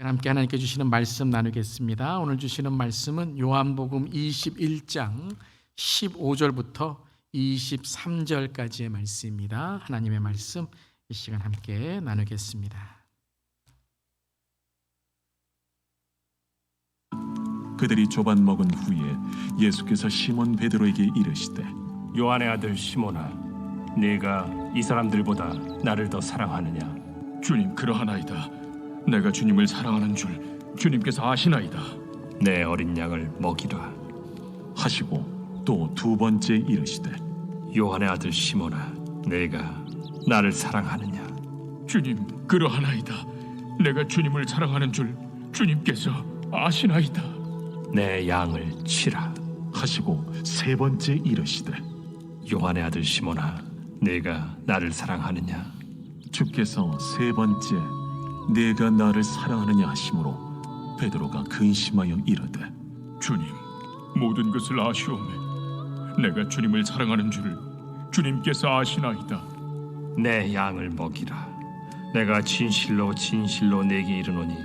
함께 하나님께 주시는 말씀 나누겠습니다. 오늘 주시는 말씀은 요한복음 21장 15절부터 23절까지의 말씀입니다. 하나님의 말씀 이 시간 함께 나누겠습니다. 그들이 조반 먹은 후에 예수께서 시몬 베드로에게 이르시되 요한의 아들 시몬아, 네가 이 사람들보다 나를 더 사랑하느냐? 주님, 그러하나이다. 내가 주님을 사랑하는 줄 주님께서 아시나이다. 내 어린 양을 먹이라. 하시고 또 두 번째 이르시되 요한의 아들 시몬아, 네가 나를 사랑하느냐? 주님, 그러하나이다. 내가 주님을 사랑하는 줄 주님께서 아시나이다. 내 양을 치라. 하시고 세 번째 이르시되 요한의 아들 시몬아, 네가 나를 사랑하느냐? 주께서 세 번째 내가 나를 사랑하느냐 하심으로 베드로가 근심하여 이르되 주님, 모든 것을 아시오매. 내가 주님을 사랑하는 줄 주님께서 아시나이다. 내 양을 먹이라. 내가 진실로 진실로 네게 이르노니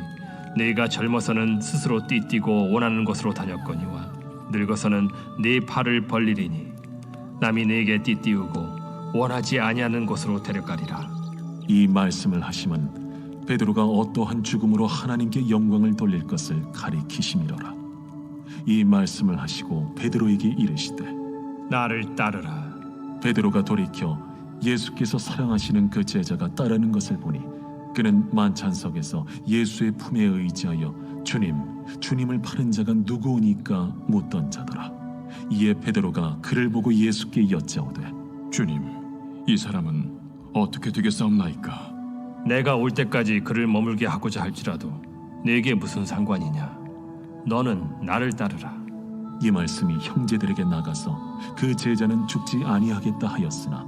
네가 젊어서는 스스로 띠뛰고 원하는 곳으로 다녔거니와 늙어서는 네 팔을 벌리리니 남이 네게 띠띠우고 원하지 아니하는 곳으로 데려가리라. 이 말씀을 하심은 베드로가 어떠한 죽음으로 하나님께 영광을 돌릴 것을 가리키심이로라. 이 말씀을 하시고 베드로에게 이르시되 나를 따르라. 베드로가 돌이켜 예수께서 사랑하시는 그 제자가 따르는 것을 보니 그는 만찬석에서 예수의 품에 의지하여 주님을 파는 자가 누구오니까 묻던 자더라. 이에 베드로가 그를 보고 예수께 여짜오되 주님, 이 사람은 어떻게 되겠사옵나이까? 내가 올 때까지 그를 머물게 하고자 할지라도 네게 무슨 상관이냐? 너는 나를 따르라. 이 말씀이 형제들에게 나가서 그 제자는 죽지 아니하겠다 하였으나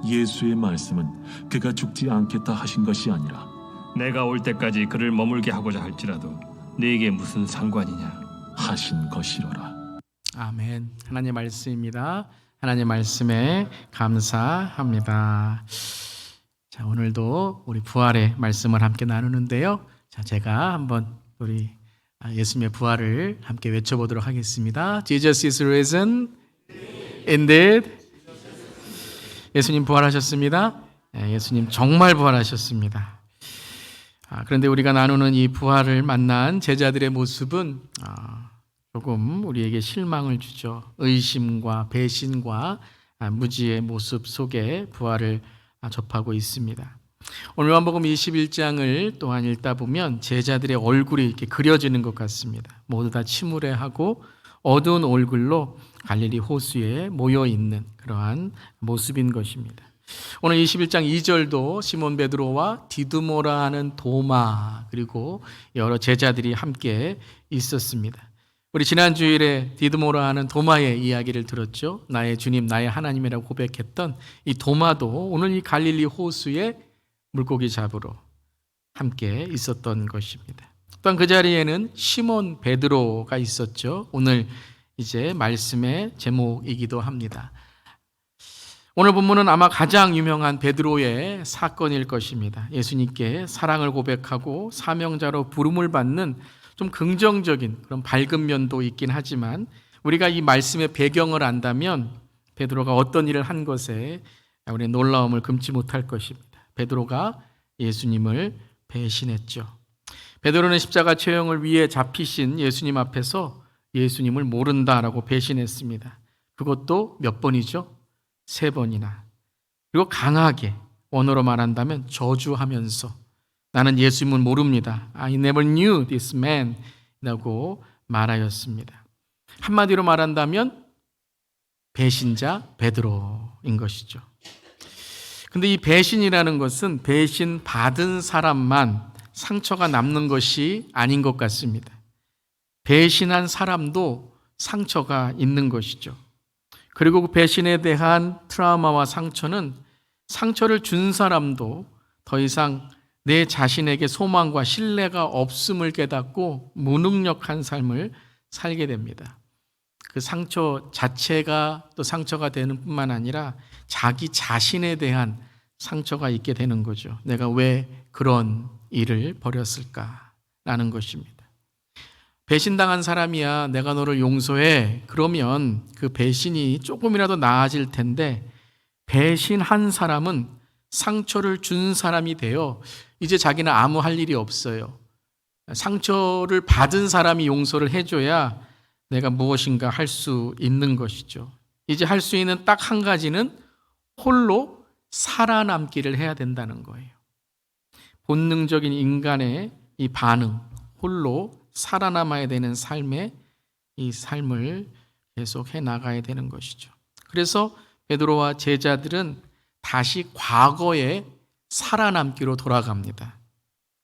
예수의 말씀은 그가 죽지 않겠다 하신 것이 아니라 내가 올 때까지 그를 머물게 하고자 할지라도 네게 무슨 상관이냐? 하신 것이로라. 아멘. 하나님의 말씀입니다. 하나님의 말씀에 감사합니다. 자, 오늘도 우리 부활의 말씀을 함께 나누는데요. 자, 제가 한번 우리 예수님의 부활을 함께 외쳐보도록 하겠습니다. Jesus is risen indeed. 예수님 부활하셨습니다. 예수님 정말 부활하셨습니다. 그런데 우리가 나누는 이 부활을 만난 제자들의 모습은 조금 우리에게 실망을 주죠. 의심과 배신과 무지의 모습 속에 부활을 접하고 있습니다. 오늘 요한복음 21장을 또한 읽다 보면 제자들의 얼굴이 이렇게 그려지는 것 같습니다. 모두 다 침울해하고 어두운 얼굴로 갈릴리 호수에 모여 있는 그러한 모습인 것입니다. 오늘 21장 2절도 시몬 베드로와 디두모라 하는 도마 그리고 여러 제자들이 함께 있었습니다. 우리 지난 주일에 디두모라 하는 도마의 이야기를 들었죠. 나의 주님, 나의 하나님이라고 고백했던 이 도마도 오늘 이 갈릴리 호수에 물고기 잡으러 함께 있었던 것입니다. 또한 그 자리에는 시몬 베드로가 있었죠. 오늘 이제 말씀의 제목이기도 합니다. 오늘 본문은 아마 가장 유명한 베드로의 사건일 것입니다. 예수님께 사랑을 고백하고 사명자로 부름을 받는 좀 긍정적인 그런 밝은 면도 있긴 하지만 우리가 이 말씀의 배경을 안다면 베드로가 어떤 일을 한 것에 우리의 놀라움을 금치 못할 것입니다. 베드로가 예수님을 배신했죠. 베드로는 십자가 처형을 위해 잡히신 예수님 앞에서 예수님을 모른다라고 배신했습니다. 그것도 몇 번이죠? 3번이나. 그리고 강하게 원어로 말한다면 저주하면서 나는 예수님을 모릅니다. I never knew this man 라고 말하였습니다. 한마디로 말한다면 배신자 베드로인 것이죠. 근데 이 배신이라는 것은 배신 받은 사람만 상처가 남는 것이 아닌 것 같습니다. 배신한 사람도 상처가 있는 것이죠. 그리고 그 배신에 대한 트라우마와 상처는 상처를 준 사람도 더 이상 내 자신에게 소망과 신뢰가 없음을 깨닫고 무능력한 삶을 살게 됩니다. 그 상처 자체가 또 상처가 되는 뿐만 아니라 자기 자신에 대한 상처가 있게 되는 거죠. 내가 왜 그런 일을 벌였을까? 라는 것입니다. 배신당한 사람이야 내가 너를 용서해. 그러면 그 배신이 조금이라도 나아질 텐데 배신한 사람은 상처를 준 사람이 되어 이제 자기는 아무 할 일이 없어요. 상처를 받은 사람이 용서를 해줘야 내가 무엇인가 할 수 있는 것이죠. 이제 할 수 있는 딱 한 가지는 홀로 살아남기를 해야 된다는 거예요. 본능적인 인간의 이 반응, 홀로 살아남아야 되는 삶의 이 삶을 계속 해 나가야 되는 것이죠. 그래서 베드로와 제자들은 다시 과거에 살아남기로 돌아갑니다.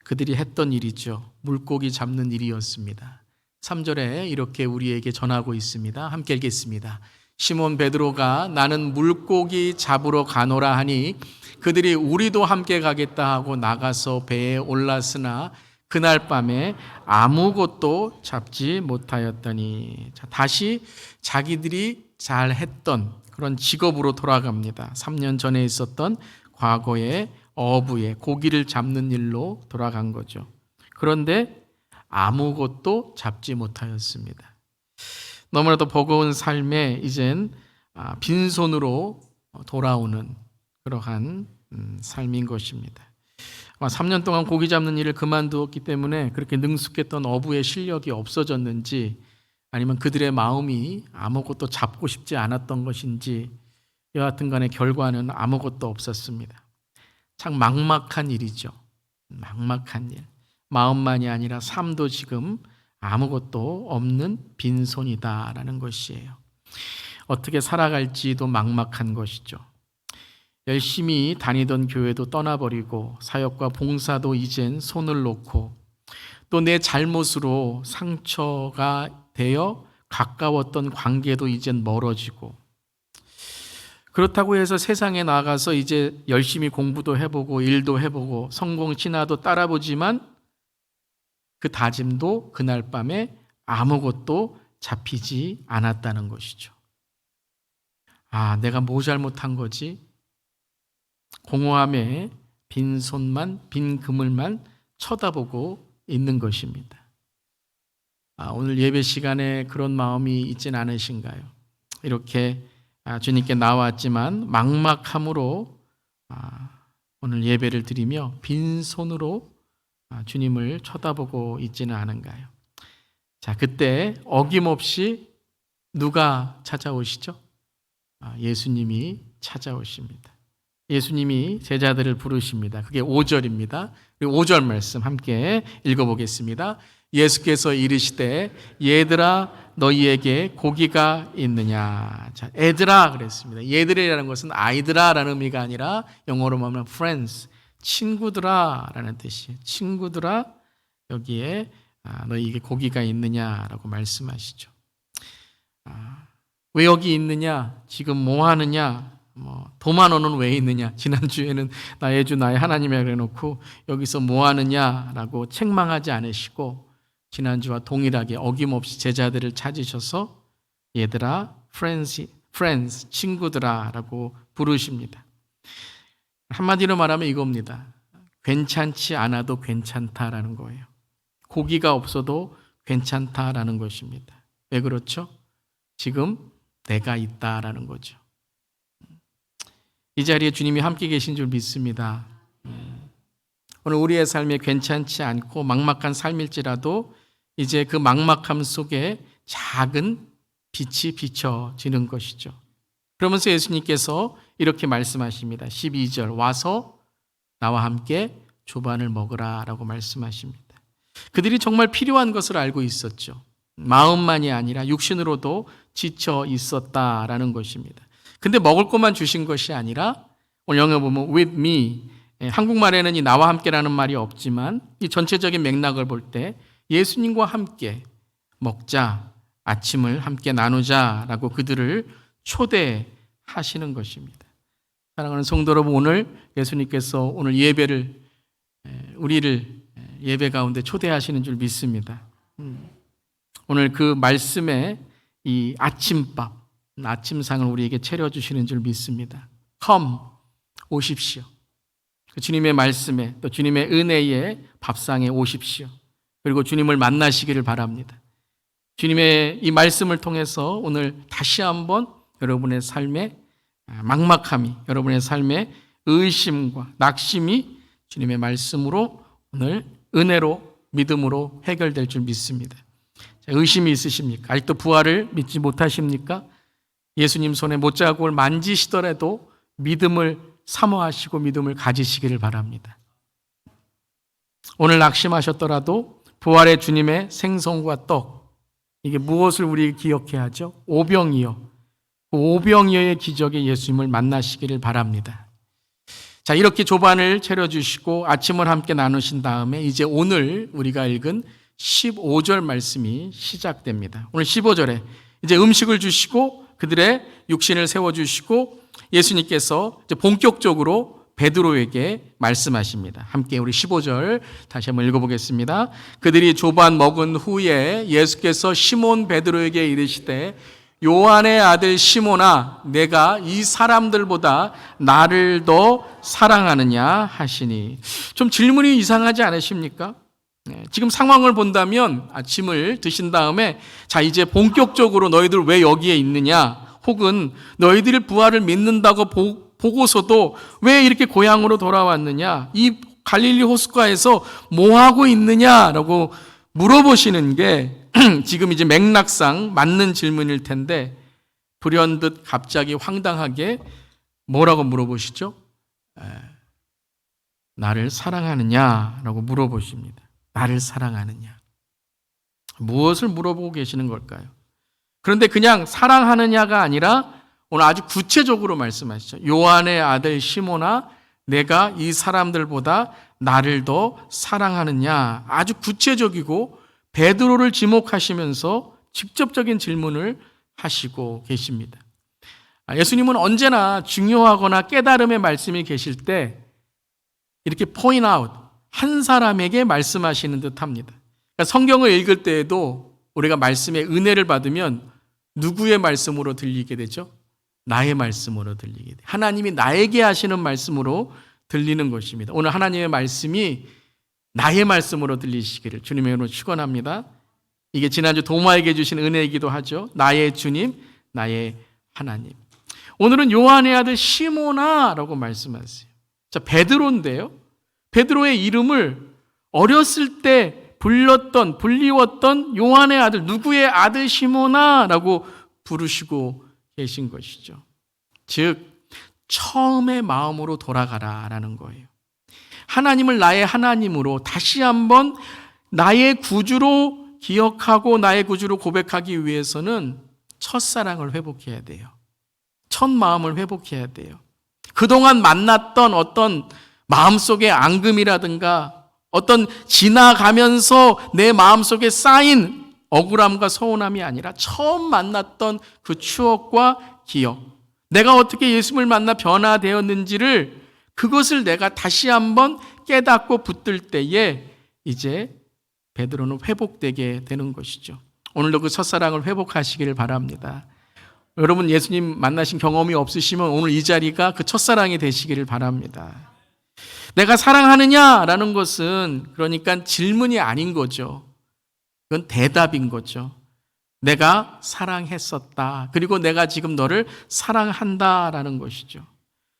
그들이 했던 일이죠. 물고기 잡는 일이었습니다. 3절에 이렇게 우리에게 전하고 있습니다. 함께 읽겠습니다. 시몬 베드로가 나는 물고기 잡으러 가노라 하니 그들이 우리도 함께 가겠다 하고 나가서 배에 올랐으나 그날 밤에 아무것도 잡지 못하였더니 다시 자기들이 잘했던 그런 직업으로 돌아갑니다. 3년 전에 있었던 과거의 어부의 고기를 잡는 일로 돌아간 거죠. 그런데 아무것도 잡지 못하였습니다. 너무나도 버거운 삶에 이젠 빈손으로 돌아오는 그러한 삶인 것입니다. 3년 동안 고기 잡는 일을 그만두었기 때문에 그렇게 능숙했던 어부의 실력이 없어졌는지 아니면 그들의 마음이 아무것도 잡고 싶지 않았던 것인지 여하튼 간에 결과는 아무것도 없었습니다. 참 막막한 일이죠. 막막한 일. 마음만이 아니라 삶도 지금 아무것도 없는 빈손이다라는 것이에요. 어떻게 살아갈지도 막막한 것이죠. 열심히 다니던 교회도 떠나버리고 사역과 봉사도 이젠 손을 놓고 또 내 잘못으로 상처가 되어 가까웠던 관계도 이젠 멀어지고 그렇다고 해서 세상에 나가서 이제 열심히 공부도 해보고 일도 해보고 성공 신화도 따라보지만 그 다짐도 그날 밤에 아무것도 잡히지 않았다는 것이죠. 아, 내가 뭐 잘못한 거지? 공허함에 빈손만, 빈 그물만 쳐다보고 있는 것입니다. 오늘 예배 시간에 그런 마음이 있진 않으신가요? 이렇게 주님께 나왔지만 막막함으로 오늘 예배를 드리며 빈손으로 주님을 쳐다보고 있지는 않은가요? 자, 그때 어김없이 누가 찾아오시죠? 예수님이 찾아오십니다. 예수님이 제자들을 부르십니다. 그게 5절입니다. 5절 말씀 함께 읽어보겠습니다. 예수께서 이르시되 얘들아 너희에게 고기가 있느냐. 자, 애들아 그랬습니다. 얘들이라는 것은 아이들아라는 의미가 아니라 영어로 말하면 friends, 친구들아라는 뜻이에요. 친구들아 여기에 너희에게 고기가 있느냐라고 말씀하시죠. 왜 여기 있느냐? 지금 뭐 하느냐? 도마노는 왜 있느냐? 지난주에는 나의 주 나의 하나님이라 그래놓고 여기서 뭐 하느냐라고 책망하지 않으시고 지난주와 동일하게 어김없이 제자들을 찾으셔서 얘들아, friends, 친구들아 라고 부르십니다. 한마디로 말하면 이겁니다. 괜찮지 않아도 괜찮다라는 거예요. 고기가 없어도 괜찮다라는 것입니다. 왜 그렇죠? 지금 내가 있다라는 거죠. 이 자리에 주님이 함께 계신 줄 믿습니다. 오늘 우리의 삶에 괜찮지 않고 막막한 삶일지라도 이제 그 막막함 속에 작은 빛이 비춰지는 것이죠. 그러면서 예수님께서 이렇게 말씀하십니다. 12절 와서 나와 함께 조반을 먹으라 라고 말씀하십니다. 그들이 정말 필요한 것을 알고 있었죠. 마음만이 아니라 육신으로도 지쳐 있었다라는 것입니다. 근데 먹을 것만 주신 것이 아니라 오늘 영어 보면 with me, 한국말에는 이 나와 함께라는 말이 없지만 이 전체적인 맥락을 볼 때 예수님과 함께 먹자, 아침을 함께 나누자라고 그들을 초대하시는 것입니다. 사랑하는 성도 여러분, 오늘 예수님께서 오늘 예배를 우리를 예배 가운데 초대하시는 줄 믿습니다. 오늘 그 말씀에 이 아침밥, 아침상을 우리에게 차려주시는 줄 믿습니다. Come, 오십시오. 그 주님의 말씀에 또 주님의 은혜의 밥상에 오십시오. 그리고 주님을 만나시기를 바랍니다. 주님의 이 말씀을 통해서 오늘 다시 한번 여러분의 삶의 막막함이, 여러분의 삶의 의심과 낙심이 주님의 말씀으로 오늘 은혜로, 믿음으로 해결될 줄 믿습니다. 의심이 있으십니까? 아직도 부활을 믿지 못하십니까? 예수님 손에 못자국을 만지시더라도 믿음을 사모하시고 믿음을 가지시기를 바랍니다. 오늘 낙심하셨더라도 부활의 주님의 생선과 떡, 이게 무엇을 우리 기억해야 하죠? 오병이어. 그 오병이어의 기적의 예수님을 만나시기를 바랍니다. 자, 이렇게 조반을 차려주시고 아침을 함께 나누신 다음에 이제 오늘 우리가 읽은 15절 말씀이 시작됩니다. 오늘 15절에 이제 음식을 주시고 그들의 육신을 세워주시고 예수님께서 이제 본격적으로 베드로에게 말씀하십니다. 함께 우리 15절 다시 한번 읽어보겠습니다. 그들이 조반 먹은 후에 예수께서 시몬 베드로에게 이르시되 요한의 아들 시몬아, 내가 이 사람들보다 나를 더 사랑하느냐 하시니. 좀 질문이 이상하지 않으십니까? 지금 상황을 본다면 아침을 드신 다음에 자, 이제 본격적으로 너희들 왜 여기에 있느냐, 혹은 너희들이 부활을 믿는다고 보고서도 왜 이렇게 고향으로 돌아왔느냐, 이 갈릴리 호숫가에서 뭐 하고 있느냐라고 물어보시는 게 지금 이제 맥락상 맞는 질문일 텐데, 불현듯 갑자기 황당하게 뭐라고 물어보시죠? 나를 사랑하느냐라고 물어보십니다. 나를 사랑하느냐. 무엇을 물어보고 계시는 걸까요? 그런데 그냥 사랑하느냐가 아니라 오늘 아주 구체적으로 말씀하시죠. 요한의 아들 시몬아, 내가 이 사람들보다 나를 더 사랑하느냐. 아주 구체적이고 베드로를 지목하시면서 직접적인 질문을 하시고 계십니다. 예수님은 언제나 중요하거나 깨달음의 말씀이 계실 때 이렇게 point out, 한 사람에게 말씀하시는 듯 합니다. 그러니까 성경을 읽을 때에도 우리가 말씀의 은혜를 받으면 누구의 말씀으로 들리게 되죠? 나의 말씀으로 들리게 돼요. 하나님이 나에게 하시는 말씀으로 들리는 것입니다. 오늘 하나님의 말씀이 나의 말씀으로 들리시기를 주님의 이름으로 축원합니다. 이게 지난주 도마에게 주신 은혜이기도 하죠. 나의 주님, 나의 하나님. 오늘은 요한의 아들 시몬아라고 말씀하세요. 자, 베드로인데요. 베드로의 이름을 어렸을 때 불리웠던 요한의 아들, 누구의 아들 시몬아라고 부르시고 계신 것이죠. 즉, 처음의 마음으로 돌아가라라는 거예요. 하나님을 나의 하나님으로 다시 한번 나의 구주로 기억하고 나의 구주로 고백하기 위해서는 첫사랑을 회복해야 돼요. 첫 마음을 회복해야 돼요. 그동안 만났던 어떤 마음속의 앙금이라든가 어떤 지나가면서 내 마음속에 쌓인 억울함과 서운함이 아니라 처음 만났던 그 추억과 기억, 내가 어떻게 예수님을 만나 변화되었는지를, 그것을 내가 다시 한번 깨닫고 붙들 때에 이제 베드로는 회복되게 되는 것이죠. 오늘도 그 첫사랑을 회복하시기를 바랍니다. 여러분 예수님 만나신 경험이 없으시면 오늘 이 자리가 그 첫사랑이 되시기를 바랍니다. 내가 사랑하느냐라는 것은 그러니까 질문이 아닌 거죠. 그건 대답인 거죠. 내가 사랑했었다. 그리고 내가 지금 너를 사랑한다라는 것이죠.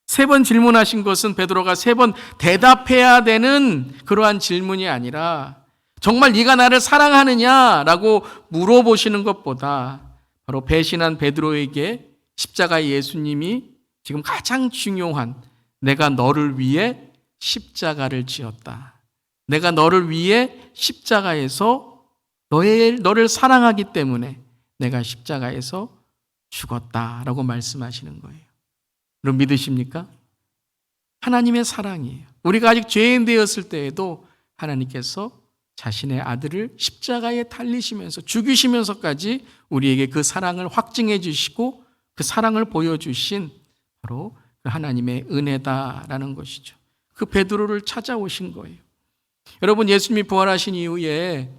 3번 질문하신 것은 베드로가 3번 대답해야 되는 그러한 질문이 아니라 정말 네가 나를 사랑하느냐라고 물어보시는 것보다 바로 배신한 베드로에게 십자가의 예수님이 지금 가장 중요한, 내가 너를 위해 십자가를 지었다. 내가 너를 위해 십자가에서 너를 사랑하기 때문에 내가 십자가에서 죽었다라고 말씀하시는 거예요. 여러분 믿으십니까? 하나님의 사랑이에요. 우리가 아직 죄인 되었을 때에도 하나님께서 자신의 아들을 십자가에 달리시면서 죽이시면서까지 우리에게 그 사랑을 확증해 주시고 그 사랑을 보여주신 바로 그 하나님의 은혜다라는 것이죠. 그 베드로를 찾아오신 거예요. 여러분 예수님이 부활하신 이후에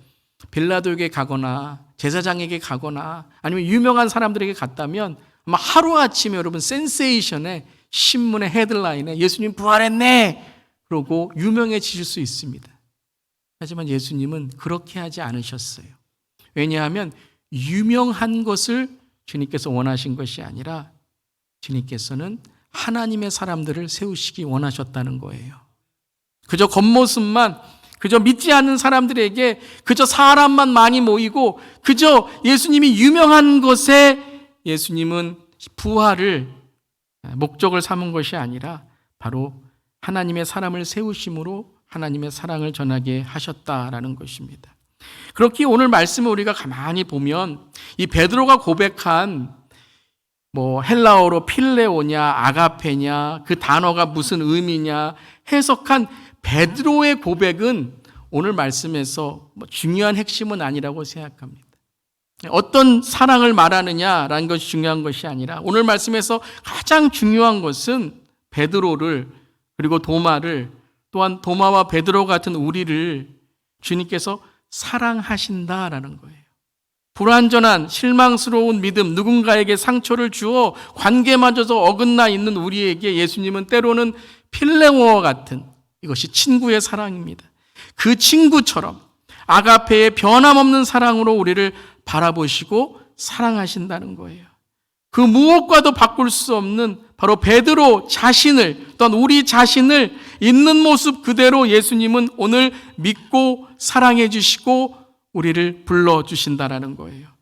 빌라도에게 가거나 제사장에게 가거나 아니면 유명한 사람들에게 갔다면 아마 하루아침에 여러분 센세이션에 신문의 헤드라인에 예수님 부활했네 그러고 유명해지실 수 있습니다. 하지만 예수님은 그렇게 하지 않으셨어요. 왜냐하면 유명한 것을 주님께서 원하신 것이 아니라 주님께서는 하나님의 사람들을 세우시기 원하셨다는 거예요. 그저 겉모습만, 그저 믿지 않는 사람들에게 그저 사람만 많이 모이고 그저 예수님이 유명한 것에 예수님은 부활을 목적을 삼은 것이 아니라 바로 하나님의 사람을 세우심으로 하나님의 사랑을 전하게 하셨다라는 것입니다. 그렇기에 오늘 말씀을 우리가 가만히 보면 이 베드로가 고백한 헬라어로 필레오냐 아가페냐 그 단어가 무슨 의미냐 해석한 베드로의 고백은 오늘 말씀에서 중요한 핵심은 아니라고 생각합니다. 어떤 사랑을 말하느냐라는 것이 중요한 것이 아니라 오늘 말씀에서 가장 중요한 것은 베드로를 그리고 도마를 또한 도마와 베드로 같은 우리를 주님께서 사랑하신다라는 거예요. 불완전한 실망스러운 믿음, 누군가에게 상처를 주어 관계마저도 어긋나 있는 우리에게 예수님은 때로는 필레오와 같은 이것이 친구의 사랑입니다. 그 친구처럼 아가페의 변함없는 사랑으로 우리를 바라보시고 사랑하신다는 거예요. 그 무엇과도 바꿀 수 없는 바로 베드로 자신을 또한 우리 자신을 있는 모습 그대로 예수님은 오늘 믿고 사랑해 주시고 우리를 불러주신다라는 거예요.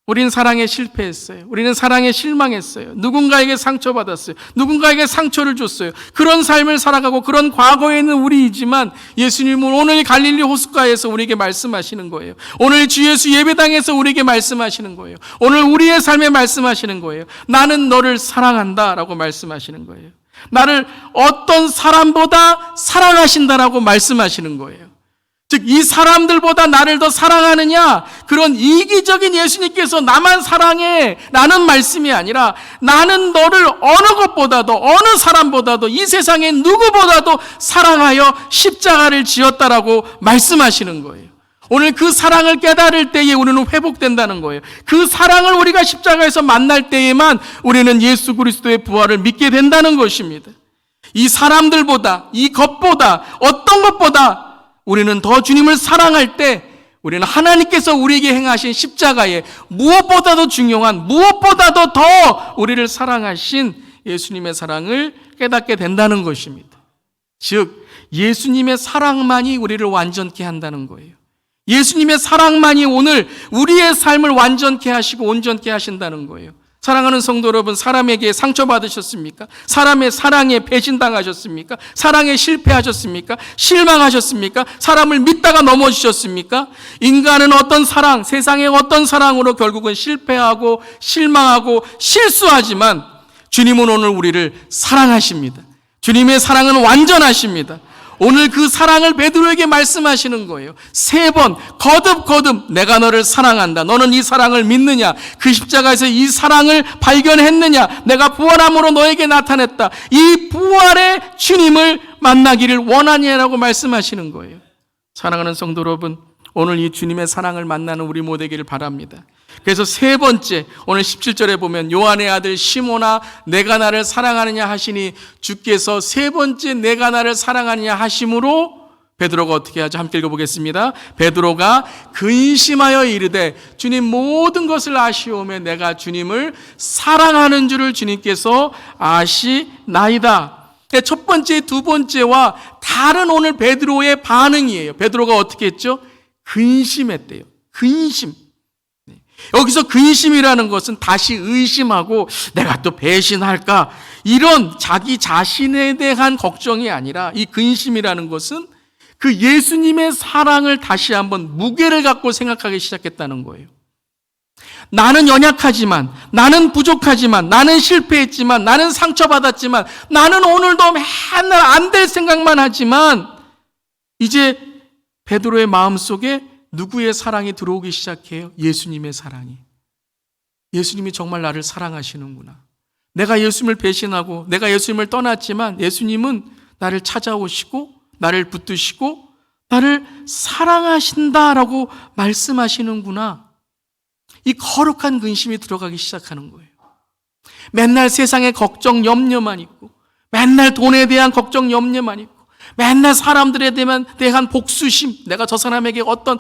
우리는 사랑에 실패했어요. 우리는 사랑에 실망했어요. 누군가에게 상처받았어요. 누군가에게 상처를 줬어요. 그런 삶을 살아가고 그런 과거에 있는 우리이지만 예수님은 오늘 갈릴리 호숫가에서 우리에게 말씀하시는 거예요. 오늘 주 예수 예배당에서 우리에게 말씀하시는 거예요. 오늘 우리의 삶에 말씀하시는 거예요. 나는 너를 사랑한다라고 말씀하시는 거예요. 나를 어떤 사람보다 사랑하신다라고 말씀하시는 거예요. 즉 이 사람들보다 나를 더 사랑하느냐 그런 이기적인 예수님께서 나만 사랑해 라는 말씀이 아니라 나는 너를 어느 것보다도 어느 사람보다도 이 세상의 누구보다도 사랑하여 십자가를 지었다라고 말씀하시는 거예요. 오늘 그 사랑을 깨달을 때에 우리는 회복된다는 거예요. 그 사랑을 우리가 십자가에서 만날 때에만 우리는 예수 그리스도의 부활을 믿게 된다는 것입니다. 이 사람들보다 이 것보다 어떤 것보다 우리는 더 주님을 사랑할 때 우리는 하나님께서 우리에게 행하신 십자가에 무엇보다도 중요한 무엇보다도 더 우리를 사랑하신 예수님의 사랑을 깨닫게 된다는 것입니다. 즉 예수님의 사랑만이 우리를 완전케 한다는 거예요. 예수님의 사랑만이 오늘 우리의 삶을 완전케 하시고 온전케 하신다는 거예요. 사랑하는 성도 여러분, 사람에게 상처받으셨습니까? 사람의 사랑에 배신당하셨습니까? 사랑에 실패하셨습니까? 실망하셨습니까? 사람을 믿다가 넘어지셨습니까? 인간은 어떤 사랑, 세상의 어떤 사랑으로 결국은 실패하고 실망하고 실수하지만 주님은 오늘 우리를 사랑하십니다. 주님의 사랑은 완전하십니다. 오늘 그 사랑을 베드로에게 말씀하시는 거예요. 3번 거듭 내가 너를 사랑한다. 너는 이 사랑을 믿느냐? 그 십자가에서 이 사랑을 발견했느냐? 내가 부활함으로 너에게 나타냈다. 이 부활의 주님을 만나기를 원하냐라고 말씀하시는 거예요. 사랑하는 성도 여러분, 오늘 이 주님의 사랑을 만나는 우리 모두 되기를 바랍니다. 그래서 3번째 오늘 17절에 보면 요한의 아들 시몬아 내가 나를 사랑하느냐 하시니 주께서 3번째 내가 나를 사랑하느냐 하심으로 베드로가 어떻게 하죠? 함께 읽어보겠습니다. 베드로가 근심하여 이르되 주님 모든 것을 아시오매 내가 주님을 사랑하는 줄을 주님께서 아시나이다. 첫 번째, 두 번째와 다른 오늘 베드로의 반응이에요. 베드로가 어떻게 했죠? 근심했대요. 근심. 여기서 근심이라는 것은 다시 의심하고 내가 또 배신할까 이런 자기 자신에 대한 걱정이 아니라 이 근심이라는 것은 그 예수님의 사랑을 다시 한번 무게를 갖고 생각하기 시작했다는 거예요. 나는 연약하지만, 나는 부족하지만, 나는 실패했지만, 나는 상처받았지만, 나는 오늘도 맨날 안 될 생각만 하지만 이제 베드로의 마음속에 누구의 사랑이 들어오기 시작해요? 예수님의 사랑이. 예수님이 정말 나를 사랑하시는구나. 내가 예수님을 배신하고 내가 예수님을 떠났지만 예수님은 나를 찾아오시고 나를 붙드시고 나를 사랑하신다라고 말씀하시는구나. 이 거룩한 근심이 들어가기 시작하는 거예요. 맨날 세상에 걱정 염려만 있고 맨날 돈에 대한 걱정 염려만 있고 맨날 사람들에 대한 복수심, 내가 저 사람에게 어떤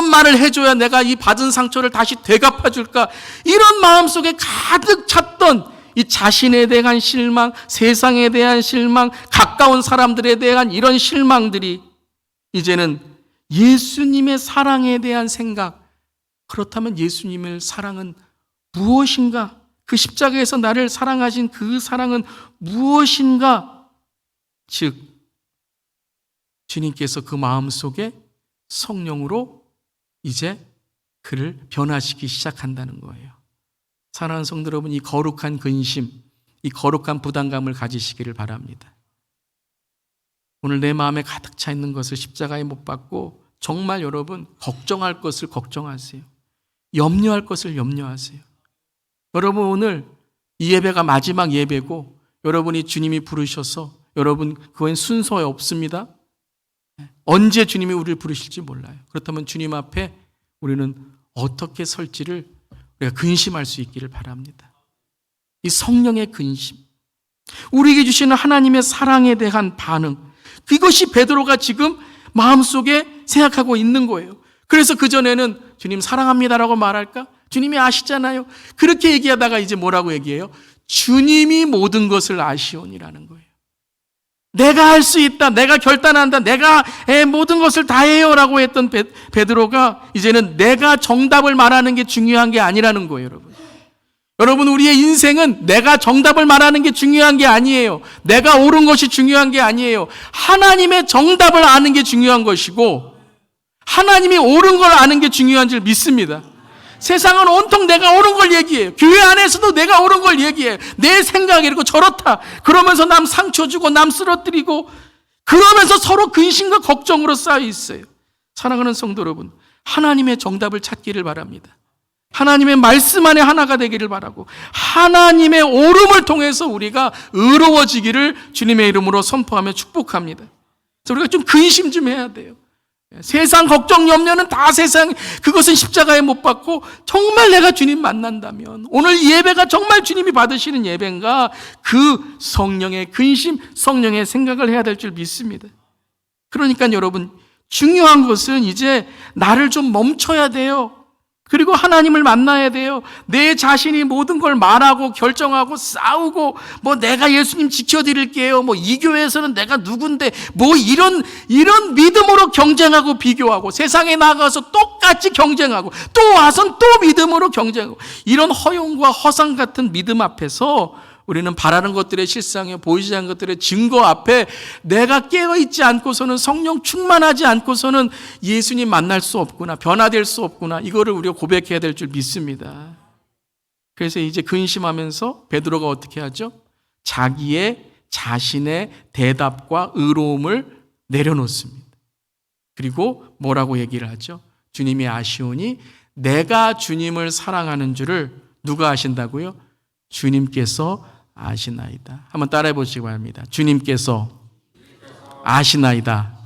말을 해줘야 내가 이 받은 상처를 다시 되갚아줄까, 이런 마음속에 가득 찼던 이 자신에 대한 실망, 세상에 대한 실망, 가까운 사람들에 대한 이런 실망들이 이제는 예수님의 사랑에 대한 생각, 그렇다면 예수님의 사랑은 무엇인가? 그 십자가에서 나를 사랑하신 그 사랑은 무엇인가? 즉, 주님께서 그 마음속에 성령으로 이제 그를 변화시키기 시작한다는 거예요. 사랑하는 성도 여러분, 이 거룩한 근심, 이 거룩한 부담감을 가지시기를 바랍니다. 오늘 내 마음에 가득 차 있는 것을 십자가에 못 박고 정말 여러분 걱정할 것을 걱정하세요. 염려할 것을 염려하세요. 여러분 오늘 이 예배가 마지막 예배고 여러분이 주님이 부르셔서 여러분 그건 순서에 없습니다. 언제 주님이 우리를 부르실지 몰라요. 그렇다면 주님 앞에 우리는 어떻게 설지를 우리가 근심할 수 있기를 바랍니다. 이 성령의 근심, 우리에게 주시는 하나님의 사랑에 대한 반응, 그것이 베드로가 지금 마음속에 생각하고 있는 거예요. 그래서 그전에는 주님 사랑합니다라고 말할까? 주님이 아시잖아요. 그렇게 얘기하다가 이제 뭐라고 얘기해요? 주님이 모든 것을 아시오니라는 거예요. 내가 할 수 있다, 내가 결단한다, 내가 모든 것을 다 해요라고 했던 베드로가 이제는 내가 정답을 말하는 게 중요한 게 아니라는 거예요, 여러분. 여러분, 우리의 인생은 내가 정답을 말하는 게 중요한 게 아니에요. 내가 옳은 것이 중요한 게 아니에요. 하나님의 정답을 아는 게 중요한 것이고 하나님이 옳은 걸 아는 게 중요한 줄 믿습니다. 세상은 온통 내가 옳은 걸 얘기해요. 교회 안에서도 내가 옳은 걸 얘기해요. 내 생각이 이렇고 저렇다. 그러면서 남 상처 주고 남 쓰러뜨리고 그러면서 서로 근심과 걱정으로 쌓여 있어요. 사랑하는 성도 여러분, 하나님의 정답을 찾기를 바랍니다. 하나님의 말씀 안에 하나가 되기를 바라고 하나님의 옳음을 통해서 우리가 의로워지기를 주님의 이름으로 선포하며 축복합니다. 그래서 우리가 좀 근심 좀 해야 돼요. 세상 걱정 염려는 다 세상, 그것은 십자가에 못 박고 정말 내가 주님 만난다면 오늘 예배가 정말 주님이 받으시는 예배인가, 그 성령의 근심, 성령의 생각을 해야 될 줄 믿습니다. 그러니까 여러분, 중요한 것은 이제 나를 좀 멈춰야 돼요. 그리고 하나님을 만나야 돼요. 내 자신이 모든 걸 말하고 결정하고 싸우고 뭐 내가 예수님 지켜드릴게요, 뭐 이 교회에서는 내가 누군데, 뭐 이런 믿음으로 경쟁하고 비교하고 세상에 나가서 똑같이 경쟁하고 또 와선 또 믿음으로 경쟁하고, 이런 허용과 허상 같은 믿음 앞에서 우리는 바라는 것들의 실상에 보이지 않는 것들의 증거 앞에 내가 깨어있지 않고서는, 성령 충만하지 않고서는 예수님 만날 수 없구나, 변화될 수 없구나, 이거를 우리가 고백해야 될 줄 믿습니다. 그래서 이제 근심하면서 베드로가 어떻게 하죠? 자신의 대답과 의로움을 내려놓습니다. 그리고 뭐라고 얘기를 하죠? 주님이 아시오니 내가 주님을 사랑하는 줄을 누가 아신다고요? 주님께서 아시나이다. 한번 따라해 보시기 바랍니다. 주님께서 아시나이다.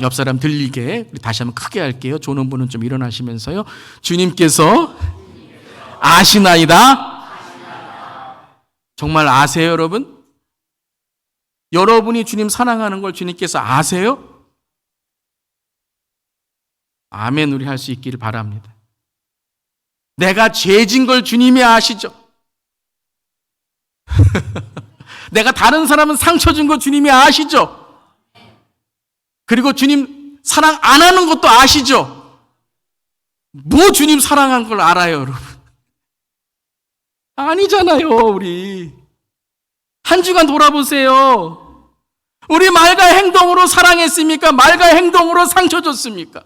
옆 사람 들리게 우리 다시 한번 크게 할게요. 조는 분은 좀 일어나시면서요. 주님께서 아시나이다. 정말 아세요, 여러분? 여러분이 주님 사랑하는 걸 주님께서 아세요? 아멘, 우리 할 수 있기를 바랍니다. 내가 죄진 걸 주님이 아시죠? 내가 다른 사람은 상처 준 거 주님이 아시죠? 그리고 주님 사랑 안 하는 것도 아시죠? 뭐 주님 사랑한 걸 알아요, 여러분? 아니잖아요. 우리 한 주간 돌아보세요. 우리 말과 행동으로 사랑했습니까? 말과 행동으로 상처 줬습니까?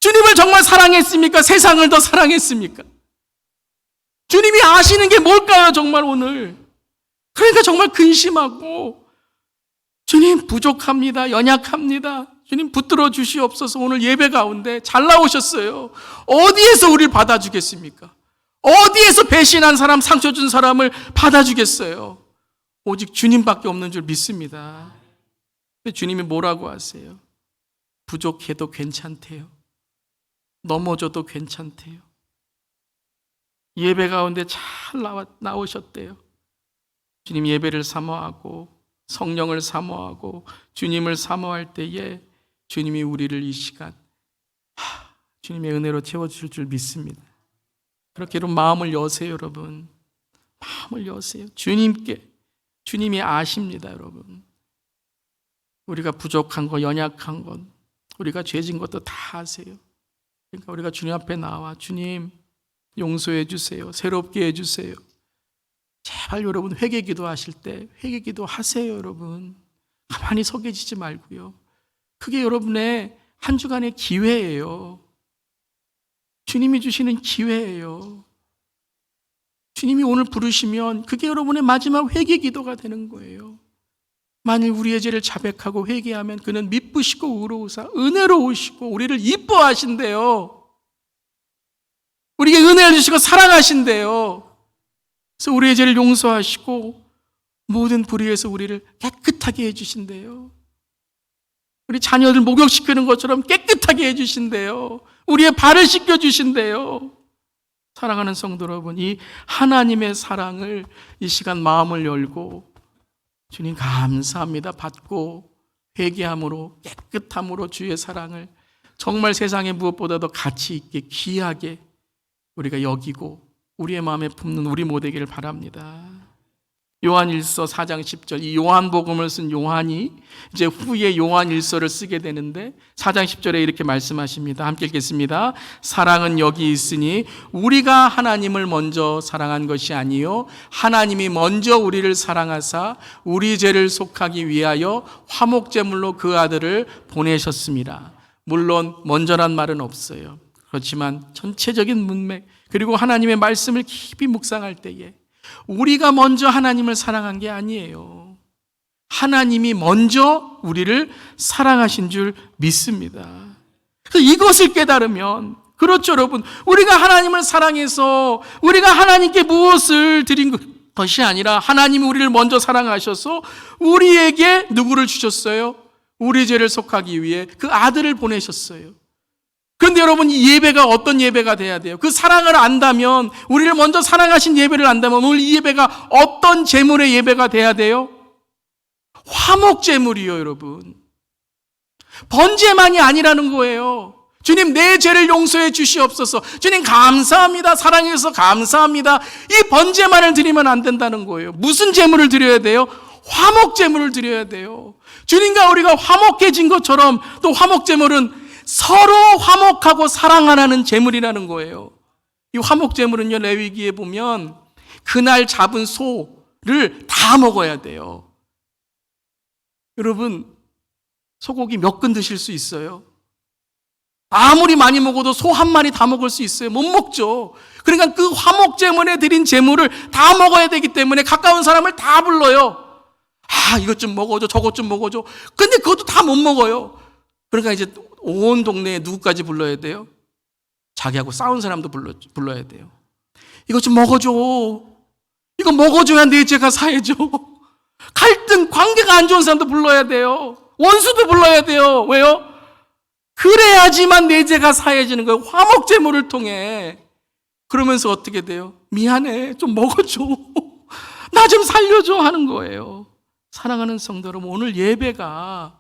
주님을 정말 사랑했습니까? 세상을 더 사랑했습니까? 주님이 아시는 게 뭘까요, 정말 오늘? 그러니까 정말 근심하고, 주님 부족합니다, 연약합니다, 주님 붙들어 주시옵소서. 오늘 예배 가운데 잘 나오셨어요. 어디에서 우리를 받아주겠습니까? 어디에서 배신한 사람, 상처 준 사람을 받아주겠어요? 오직 주님밖에 없는 줄 믿습니다. 근데 주님이 뭐라고 하세요? 부족해도 괜찮대요. 넘어져도 괜찮대요. 예배 가운데 잘 나오셨대요. 주님 예배를 사모하고 성령을 사모하고 주님을 사모할 때에 주님이 우리를 이 시간 주님의 은혜로 채워주실 줄 믿습니다. 그렇게 여러분 마음을 여세요. 여러분 마음을 여세요. 주님이 아십니다. 여러분 우리가 부족한 것, 연약한 것, 우리가 죄진 것도 다 아세요. 그러니까 우리가 주님 앞에 나와 주님 용서해 주세요. 새롭게 해주세요. 제발 여러분 회개 기도하실 때 회개 기도하세요. 여러분 가만히 서 계시지 말고요. 그게 여러분의 한 주간의 기회예요. 주님이 주시는 기회예요. 주님이 오늘 부르시면 그게 여러분의 마지막 회개 기도가 되는 거예요. 만일 우리의 죄를 자백하고 회개하면 그는 미쁘시고 의로우사 은혜로우시고 우리를 이뻐하신대요. 우리에게 은혜를 주시고 사랑하신대요. 그래서 우리의 죄를 용서하시고 모든 불의에서 우리를 깨끗하게 해주신대요. 우리 자녀들 목욕시키는 것처럼 깨끗하게 해주신대요. 우리의 발을 씻겨주신대요. 사랑하는 성도 여러분, 이 하나님의 사랑을 이 시간 마음을 열고 주님 감사합니다 받고 회개함으로 깨끗함으로 주의 사랑을 정말 세상에 무엇보다도 가치 있게 귀하게 우리가 여기고 우리의 마음에 품는 우리 모두기를 바랍니다. 요한일서 4장 10절 이 요한복음을 쓴 요한이 이제 후에 요한일서를 쓰게 되는데 4장 10절에 이렇게 말씀하십니다. 함께 읽겠습니다. 사랑은 여기 있으니 우리가 하나님을 먼저 사랑한 것이 아니요 하나님이 먼저 우리를 사랑하사 우리 죄를 속하기 위하여 화목제물로 그 아들을 보내셨습니다. 물론 먼저란 말은 없어요. 그렇지만 전체적인 문맥 그리고 하나님의 말씀을 깊이 묵상할 때에 우리가 먼저 하나님을 사랑한 게 아니에요. 하나님이 먼저 우리를 사랑하신 줄 믿습니다. 그래서 이것을 깨달으면 그렇죠 여러분 우리가 하나님을 사랑해서 우리가 하나님께 무엇을 드린 것이 아니라 하나님이 우리를 먼저 사랑하셔서 우리에게 누구를 주셨어요? 우리 죄를 속하기 위해 그 아들을 보내셨어요. 그런데 여러분 이 예배가 어떤 예배가 돼야 돼요? 그 사랑을 안다면 우리를 먼저 사랑하신 예배를 안다면 오늘 이 예배가 어떤 제물의 예배가 돼야 돼요? 화목제물이요 여러분. 번제만이 아니라는 거예요. 주님 내 죄를 용서해 주시옵소서. 주님 감사합니다. 사랑해 주셔서 감사합니다. 이 번제만을 드리면 안 된다는 거예요. 무슨 제물을 드려야 돼요? 화목제물을 드려야 돼요. 주님과 우리가 화목해진 것처럼 또 화목제물은 서로 화목하고 사랑하라는 제물이라는 거예요. 이 화목제물은요 레위기에 보면 그날 잡은 소를 다 먹어야 돼요. 여러분 소고기 몇 근 드실 수 있어요? 아무리 많이 먹어도 소 한 마리 다 먹을 수 있어요? 못 먹죠. 그러니까 그 화목제물에 드린 제물을 다 먹어야 되기 때문에 가까운 사람을 다 불러요. 이것 좀 먹어줘 저것 좀 먹어줘. 근데 그것도 다 못 먹어요. 그러니까 이제 온 동네에 누구까지 불러야 돼요? 자기하고 싸운 사람도 불러야 돼요. 이것 좀 먹어줘. 이거 먹어줘야 내 죄가 사해져. 갈등, 관계가 안 좋은 사람도 불러야 돼요. 원수도 불러야 돼요. 왜요? 그래야지만 내 죄가 사해지는 거예요. 화목제물을 통해. 그러면서 어떻게 돼요? 미안해. 좀 먹어줘. 나 좀 살려줘 하는 거예요. 사랑하는 성도 여러분, 오늘 예배가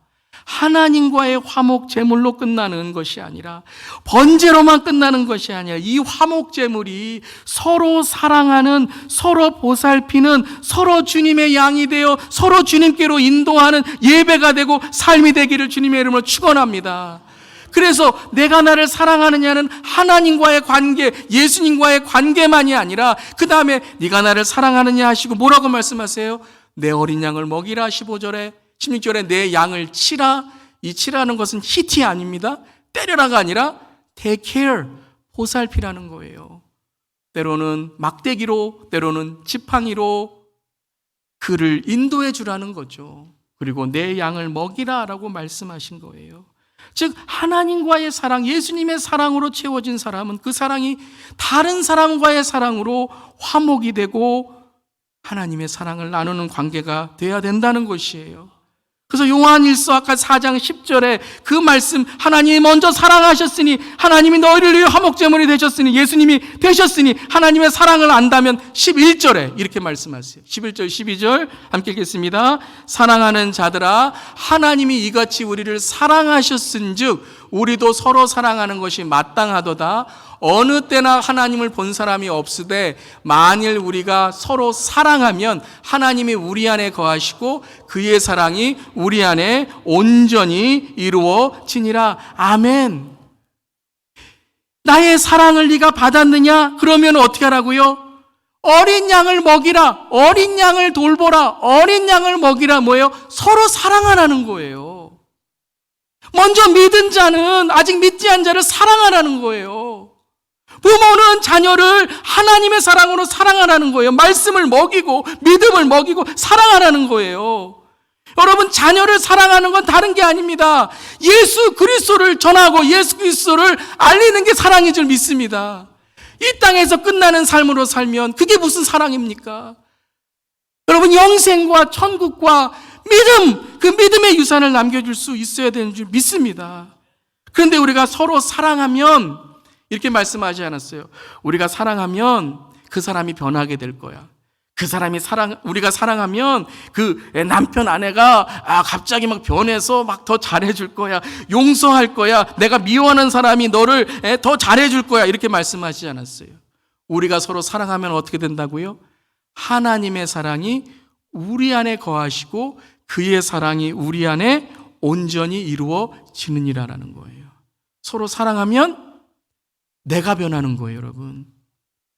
하나님과의 화목 제물로 끝나는 것이 아니라 번제로만 끝나는 것이 아니라 이 화목 제물이 서로 사랑하는 서로 보살피는 서로 주님의 양이 되어 서로 주님께로 인도하는 예배가 되고 삶이 되기를 주님의 이름으로 축원합니다. 그래서 내가 나를 사랑하느냐는 하나님과의 관계, 예수님과의 관계만이 아니라 그 다음에 네가 나를 사랑하느냐 하시고 뭐라고 말씀하세요? 내 어린 양을 먹이라 15절에 16절에 내 양을 치라. 이 치라는 것은 히티 아닙니다. 때려라가 아니라 take care, 보살피라는 거예요. 때로는 막대기로 때로는 지팡이로 그를 인도해 주라는 거죠. 그리고 내 양을 먹이라 라고 말씀하신 거예요. 즉 하나님과의 사랑, 예수님의 사랑으로 채워진 사람은 그 사랑이 다른 사람과의 사랑으로 화목이 되고 하나님의 사랑을 나누는 관계가 돼야 된다는 것이에요. 그래서 요한일서 아까 4장 10절에 그 말씀, 하나님이 먼저 사랑하셨으니 하나님이 너희를 위해 화목제물이 되셨으니 예수님이 되셨으니 하나님의 사랑을 안다면 11절에 이렇게 말씀하세요. 11절 12절 함께 읽겠습니다. 사랑하는 자들아 하나님이 이같이 우리를 사랑하셨은즉 우리도 서로 사랑하는 것이 마땅하도다. 어느 때나 하나님을 본 사람이 없으되 만일 우리가 서로 사랑하면 하나님이 우리 안에 거하시고 그의 사랑이 우리 안에 온전히 이루어지니라. 아멘. 나의 사랑을 네가 받았느냐? 그러면 어떻게 하라고요? 어린 양을 먹이라. 어린 양을 돌보라. 어린 양을 먹이라. 뭐예요? 서로 사랑하라는 거예요. 먼저 믿은 자는 아직 믿지 않은 자를 사랑하라는 거예요. 부모는 자녀를 하나님의 사랑으로 사랑하라는 거예요. 말씀을 먹이고 믿음을 먹이고 사랑하라는 거예요. 여러분, 자녀를 사랑하는 건 다른 게 아닙니다. 예수 그리스도를 전하고 예수 그리스도를 알리는 게 사랑인 줄 믿습니다. 이 땅에서 끝나는 삶으로 살면 그게 무슨 사랑입니까? 여러분, 영생과 천국과 믿음, 그 믿음의 유산을 남겨줄 수 있어야 되는 줄 믿습니다. 그런데 우리가 서로 사랑하면 이렇게 말씀하지 않았어요. 우리가 사랑하면 그 사람이 변하게 될 거야. 우리가 사랑하면 그 남편 아내가 갑자기 막 변해서 막 더 잘해줄 거야. 용서할 거야. 내가 미워하는 사람이 너를 더 잘해줄 거야. 이렇게 말씀하지 않았어요. 우리가 서로 사랑하면 어떻게 된다고요? 하나님의 사랑이 우리 안에 거하시고 그의 사랑이 우리 안에 온전히 이루어지느니라라는 거예요. 서로 사랑하면 내가 변하는 거예요, 여러분.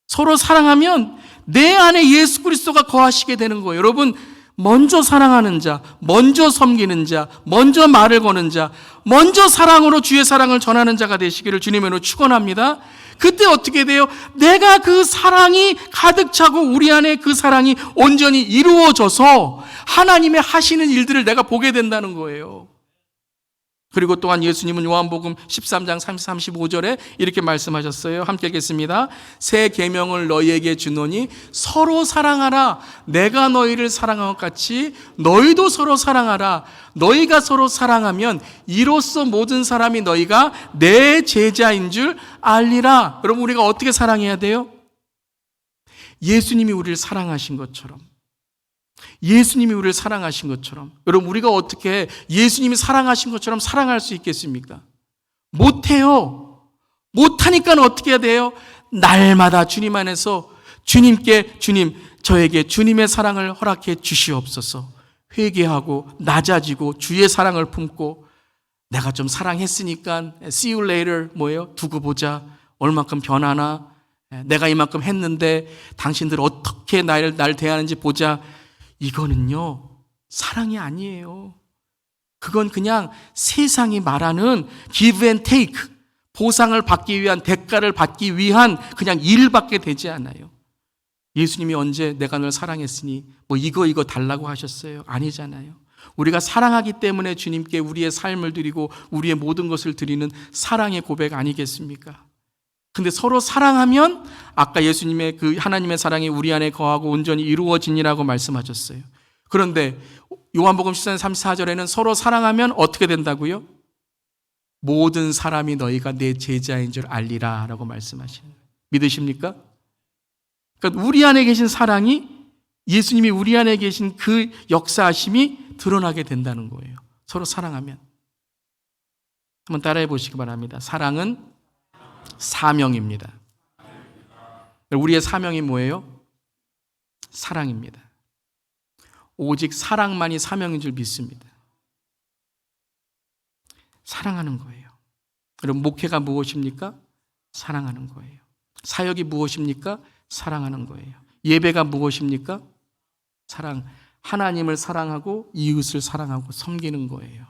서로 사랑하면 내 안에 예수 그리스도가 거하시게 되는 거예요. 여러분, 먼저 사랑하는 자, 먼저 섬기는 자, 먼저 말을 거는 자, 먼저 사랑으로 주의 사랑을 전하는 자가 되시기를 주님으로 축원합니다. 그때 어떻게 돼요? 내가 그 사랑이 가득 차고 우리 안에 그 사랑이 온전히 이루어져서 하나님의 하시는 일들을 내가 보게 된다는 거예요. 그리고 또한 예수님은 요한복음 13장 35절에 이렇게 말씀하셨어요. 함께 읽겠습니다. 새 계명을 너희에게 주노니 서로 사랑하라. 내가 너희를 사랑한 것 같이 너희도 서로 사랑하라. 너희가 서로 사랑하면 이로써 모든 사람이 너희가 내 제자인 줄 알리라. 여러분, 우리가 어떻게 사랑해야 돼요? 예수님이 우리를 사랑하신 것처럼, 예수님이 우리를 사랑하신 것처럼. 여러분, 우리가 어떻게 예수님이 사랑하신 것처럼 사랑할 수 있겠습니까? 못해요. 못하니까 어떻게 해야 돼요? 날마다 주님 안에서 주님께, 주님, 저에게 주님의 사랑을 허락해 주시옵소서. 회개하고 낮아지고 주의 사랑을 품고, 내가 좀 사랑했으니까 see you later, 뭐예요? 두고 보자. 얼만큼 변하나? 내가 이만큼 했는데 당신들 어떻게 날 대하는지 보자. 이거는요, 사랑이 아니에요. 그건 그냥 세상이 말하는 give and take, 보상을 받기 위한, 대가를 받기 위한 그냥 일밖에 되지 않아요. 예수님이 언제 내가 널 사랑했으니 뭐 이거 달라고 하셨어요? 아니잖아요. 우리가 사랑하기 때문에 주님께 우리의 삶을 드리고 우리의 모든 것을 드리는 사랑의 고백 아니겠습니까? 근데 서로 사랑하면 아까 예수님의 그 하나님의 사랑이 우리 안에 거하고 온전히 이루어지니라고 말씀하셨어요. 그런데 요한복음 14장 34절에는 서로 사랑하면 어떻게 된다고요? 모든 사람이 너희가 내 제자인 줄 알리라 라고 말씀하시는 거예요. 믿으십니까? 그러니까 우리 안에 계신 사랑이, 예수님이 우리 안에 계신 그 역사하심이 드러나게 된다는 거예요. 서로 사랑하면. 한번 따라해 보시기 바랍니다. 사랑은 사명입니다. 우리의 사명이 뭐예요? 사랑입니다. 오직 사랑만이 사명인 줄 믿습니다. 사랑하는 거예요. 여러분, 목회가 무엇입니까? 사랑하는 거예요. 사역이 무엇입니까? 사랑하는 거예요. 예배가 무엇입니까? 사랑. 하나님을 사랑하고 이웃을 사랑하고 섬기는 거예요.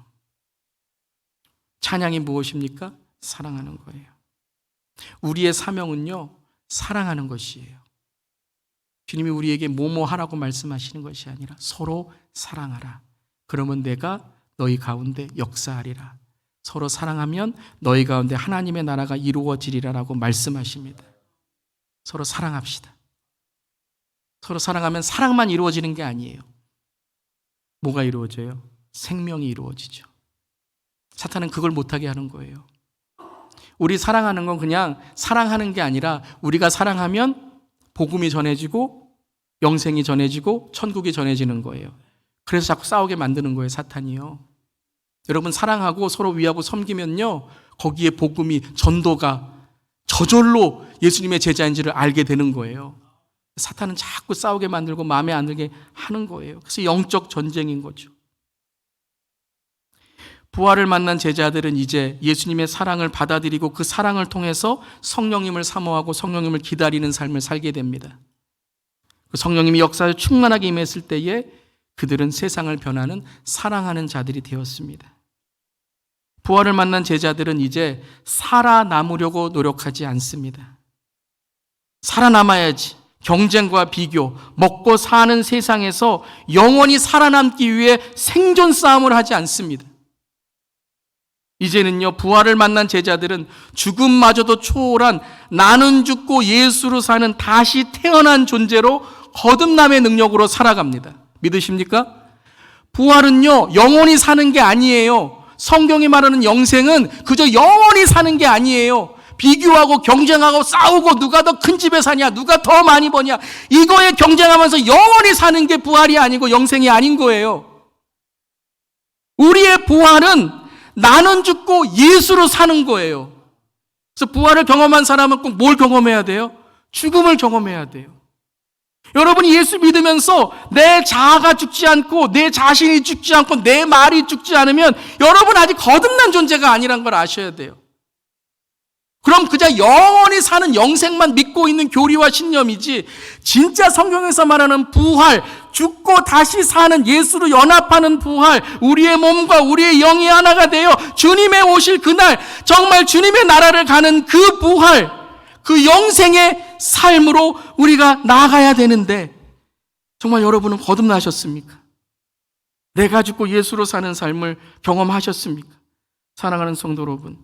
찬양이 무엇입니까? 사랑하는 거예요. 우리의 사명은요, 사랑하는 것이에요. 주님이 우리에게 뭐뭐 하라고 말씀하시는 것이 아니라 서로 사랑하라. 그러면 내가 너희 가운데 역사하리라. 서로 사랑하면 너희 가운데 하나님의 나라가 이루어지리라라고 말씀하십니다. 서로 사랑합시다. 서로 사랑하면 사랑만 이루어지는 게 아니에요. 뭐가 이루어져요? 생명이 이루어지죠. 사탄은 그걸 못하게 하는 거예요. 우리 사랑하는 건 그냥 사랑하는 게 아니라 우리가 사랑하면 복음이 전해지고 영생이 전해지고 천국이 전해지는 거예요. 그래서 자꾸 싸우게 만드는 거예요, 사탄이요. 여러분 사랑하고 서로 위하고 섬기면요, 거기에 복음이 전도가 저절로 예수님의 제자인지를 알게 되는 거예요. 사탄은 자꾸 싸우게 만들고 마음에 안 들게 하는 거예요. 그래서 영적 전쟁인 거죠. 부활을 만난 제자들은 이제 예수님의 사랑을 받아들이고 그 사랑을 통해서 성령님을 사모하고 성령님을 기다리는 삶을 살게 됩니다. 그 성령님이 역사에 충만하게 임했을 때에 그들은 세상을 변하는 사랑하는 자들이 되었습니다. 부활을 만난 제자들은 이제 살아남으려고 노력하지 않습니다. 살아남아야지. 경쟁과 비교, 먹고 사는 세상에서 영원히 살아남기 위해 생존 싸움을 하지 않습니다. 이제는요, 부활을 만난 제자들은 죽음마저도 초월한 나는 죽고 예수로 사는 다시 태어난 존재로 거듭남의 능력으로 살아갑니다. 믿으십니까? 부활은요, 영원히 사는 게 아니에요. 성경이 말하는 영생은 그저 영원히 사는 게 아니에요. 비교하고 경쟁하고 싸우고 누가 더 큰 집에 사냐, 누가 더 많이 버냐, 이거에 경쟁하면서 영원히 사는 게 부활이 아니고 영생이 아닌 거예요. 우리의 부활은 나는 죽고 예수로 사는 거예요. 그래서 부활을 경험한 사람은 꼭 뭘 경험해야 돼요? 죽음을 경험해야 돼요. 여러분이 예수 믿으면서 내 자아가 죽지 않고 내 자신이 죽지 않고 내 말이 죽지 않으면 여러분 아직 거듭난 존재가 아니란 걸 아셔야 돼요. 그럼 그저 영원히 사는 영생만 믿고 있는 교리와 신념이지, 진짜 성경에서 말하는 부활, 죽고 다시 사는 예수로 연합하는 부활, 우리의 몸과 우리의 영이 하나가 되어 주님의 오실 그날 정말 주님의 나라를 가는 그 부활, 그 영생의 삶으로 우리가 나아가야 되는데, 정말 여러분은 거듭나셨습니까? 내가 죽고 예수로 사는 삶을 경험하셨습니까? 사랑하는 성도 여러분,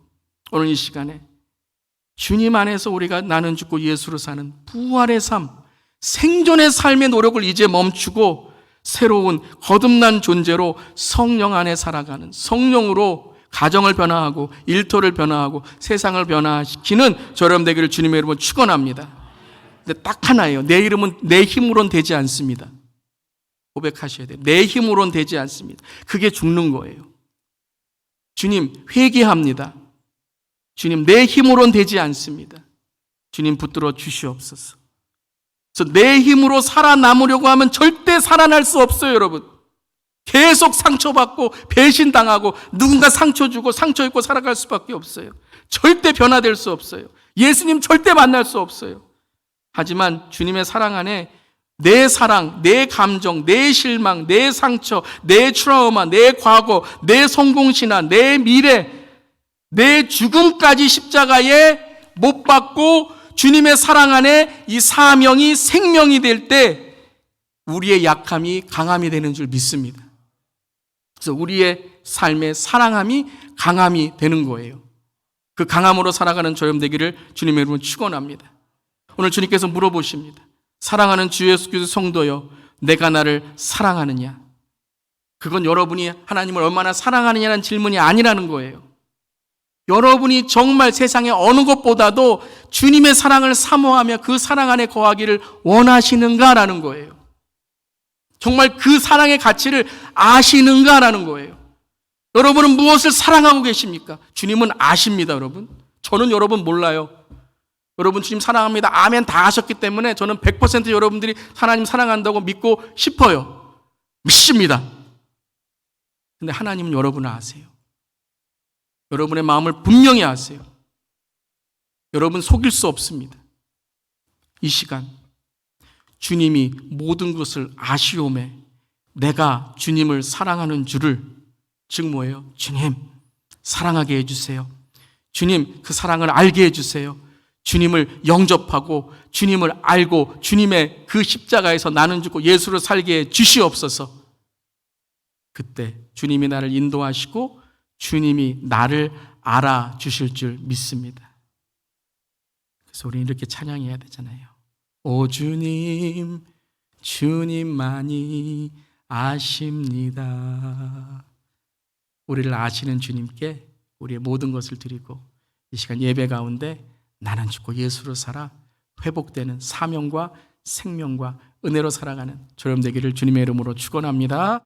오늘 이 시간에 주님 안에서 우리가 나는 죽고 예수로 사는 부활의 삶, 생존의 삶의 노력을 이제 멈추고 새로운 거듭난 존재로 성령 안에 살아가는, 성령으로 가정을 변화하고 일터를 변화하고 세상을 변화시키는 저 여러분 되기를 주님의 이름으로 축원합니다. 근데 딱 하나예요. 내 이름은 내 힘으로는 되지 않습니다. 고백하셔야 돼요. 내 힘으로는 되지 않습니다. 그게 죽는 거예요. 주님, 회개합니다. 주님, 내 힘으로는 되지 않습니다. 주님, 붙들어 주시옵소서. 그래서 내 힘으로 살아남으려고 하면 절대 살아날 수 없어요, 여러분. 계속 상처받고 배신당하고 누군가 상처 주고 상처 입고 살아갈 수밖에 없어요. 절대 변화될 수 없어요. 예수님 절대 만날 수 없어요. 하지만 주님의 사랑 안에 내 사랑, 내 감정, 내 실망, 내 상처, 내 트라우마, 내 과거, 내 성공신화, 내 미래, 내 죽음까지 십자가에 못 박고 주님의 사랑 안에 이 사명이 생명이 될 때 우리의 약함이 강함이 되는 줄 믿습니다. 그래서 우리의 삶의 사랑함이 강함이 되는 거예요. 그 강함으로 살아가는 저 여러분 되기를 주님의 이름으로 축원합니다. 오늘 주님께서 물어보십니다. 사랑하는 주 예수 그리스도 성도여, 내가 나를 사랑하느냐? 그건 여러분이 하나님을 얼마나 사랑하느냐는 질문이 아니라는 거예요. 여러분이 정말 세상의 어느 것보다도 주님의 사랑을 사모하며 그 사랑 안에 거하기를 원하시는가라는 거예요. 정말 그 사랑의 가치를 아시는가라는 거예요. 여러분은 무엇을 사랑하고 계십니까? 주님은 아십니다, 여러분. 저는 여러분 몰라요. 여러분 주님 사랑합니다. 아멘 다 하셨기 때문에 저는 100% 여러분들이 하나님 사랑한다고 믿고 싶어요. 믿습니다. 근데 하나님은 여러분을 아세요. 여러분의 마음을 분명히 아세요. 여러분 속일 수 없습니다. 이 시간 주님이 모든 것을 아시오매 내가 주님을 사랑하는 줄을, 즉 뭐예요? 주님 사랑하게 해주세요. 주님 그 사랑을 알게 해주세요. 주님을 영접하고 주님을 알고 주님의 그 십자가에서 나는 죽고 예수로 살게 해 주시옵소서. 그때 주님이 나를 인도하시고 주님이 나를 알아주실 줄 믿습니다. 그래서 우리는 이렇게 찬양해야 되잖아요. 오 주님, 주님만이 아십니다. 우리를 아시는 주님께 우리의 모든 것을 드리고 이 시간 예배 가운데 나는 죽고 예수로 살아 회복되는 사명과 생명과 은혜로 살아가는 저렴 되기를 주님의 이름으로 축원합니다.